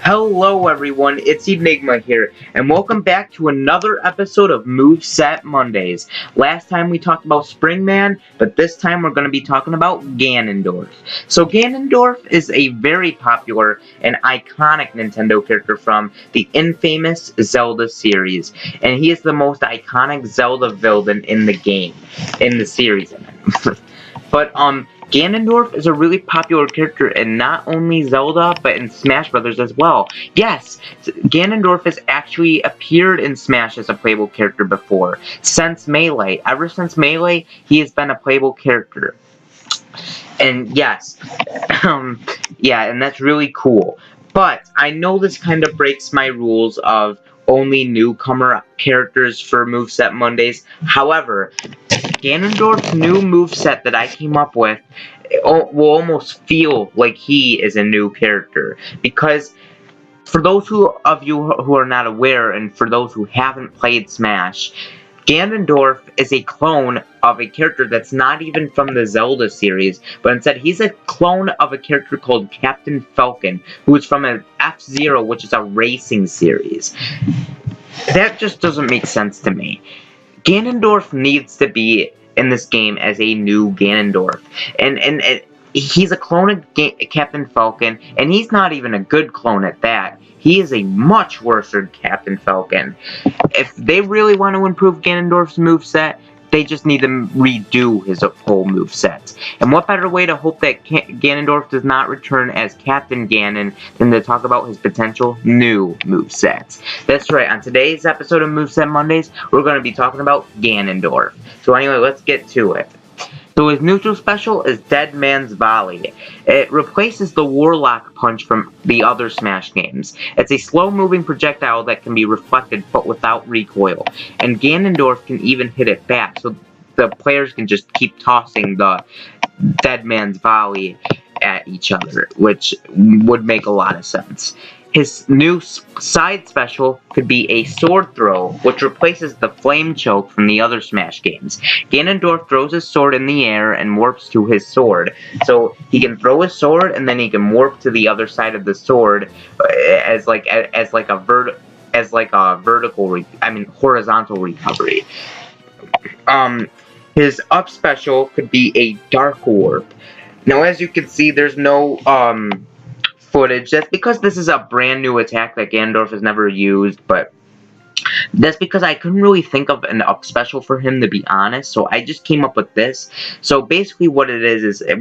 Hello everyone, it's Enigma here, and welcome back to another episode of Moveset Mondays. Last time we talked about Springman, but this time we're going to be talking about Ganondorf. So Ganondorf is a very popular and iconic Nintendo character from the infamous Zelda series, and he is the most iconic Zelda villain in the game, in the series. But Ganondorf is a really popular character in not only Zelda, but in Smash Brothers as well. Yes, Ganondorf has actually appeared in Smash as a playable character before. Since Melee. Ever since Melee, he has been a playable character. And yes, yeah, and that's really cool. But I know this kind of breaks my rules of only newcomer characters for Moveset Mondays. However, Ganondorf's new moveset that I came up with will almost feel like he is a new character. Because for those of you who are not aware, and for those who haven't played Smash, Ganondorf is a clone of a character that's not even from the Zelda series, but instead he's a clone of a character called Captain Falcon, who is from an F-Zero, which is a racing series. That just doesn't make sense to me. Ganondorf needs to be in this game as a new Ganondorf, and he's a clone of Captain Falcon, and he's not even a good clone at that. He is a much worse Captain Falcon. If they really want to improve Ganondorf's moveset, they just need to redo his whole moveset. And what better way to hope that Ganondorf does not return as Captain Ganon than to talk about his potential new movesets. That's right, on today's episode of Moveset Mondays, we're going to be talking about Ganondorf. So anyway, let's get to it. So his neutral special is Dead Man's Volley. It replaces the Warlock Punch from the other Smash games. It's a slow-moving projectile that can be reflected but without recoil. And Ganondorf can even hit it back, so the players can just keep tossing the Dead Man's Volley at each other, which would make a lot of sense. His new side special could be a sword throw, which replaces the flame choke from the other Smash games. Ganondorf throws his sword in the air and warps to his sword. So he can throw his sword and then he can warp to the other side of the sword as horizontal recovery. His up special could be a dark warp. Now, as you can see, there's no footage. That's because this is a brand new attack that Ganondorf has never used, but that's because I couldn't really think of an up special for him, to be honest, so I just came up with this. So basically what it is it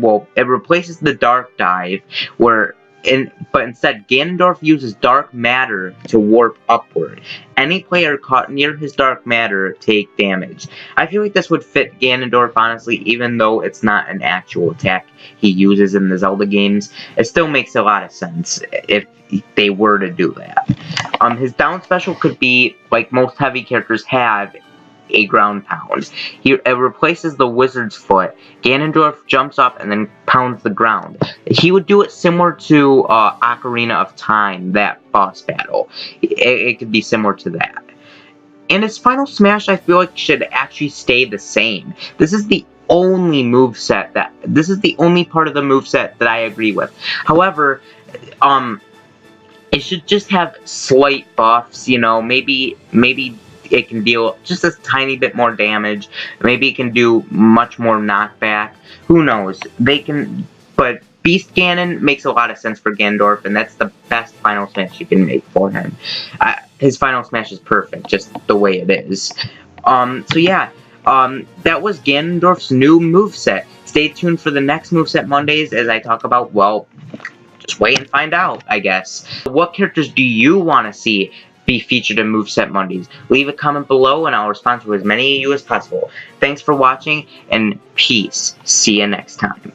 replaces the Dark Dive, but instead Ganondorf uses Dark Matter to warp upward. Any player caught near his Dark Matter take damage. I feel like this would fit Ganondorf, honestly, even though it's not an actual attack he uses in the Zelda games. It still makes a lot of sense if they were to do that. His down special could be, like most heavy characters have, a ground pound. It replaces the wizard's foot. Ganondorf jumps up and then pounds the ground. He would do it similar to Ocarina of Time, that boss battle. It could be similar to that. And his final smash, I feel like, should actually stay the same. This is the only moveset this is the only part of the moveset that I agree with. However, it should just have slight buffs, you know, maybe it can deal just a tiny bit more damage. Maybe it can do much more knockback. Who knows? But Beast Ganon makes a lot of sense for Ganondorf, and that's the best final smash you can make for him. His final smash is perfect, just the way it is. So yeah, that was Ganondorf's new moveset. Stay tuned for the next Moveset Mondays as I talk about, well, just wait and find out, I guess. What characters do you want to see be featured in Moveset Mondays? Leave a comment below and I'll respond to as many of you as possible. Thanks for watching, and peace. See you next time.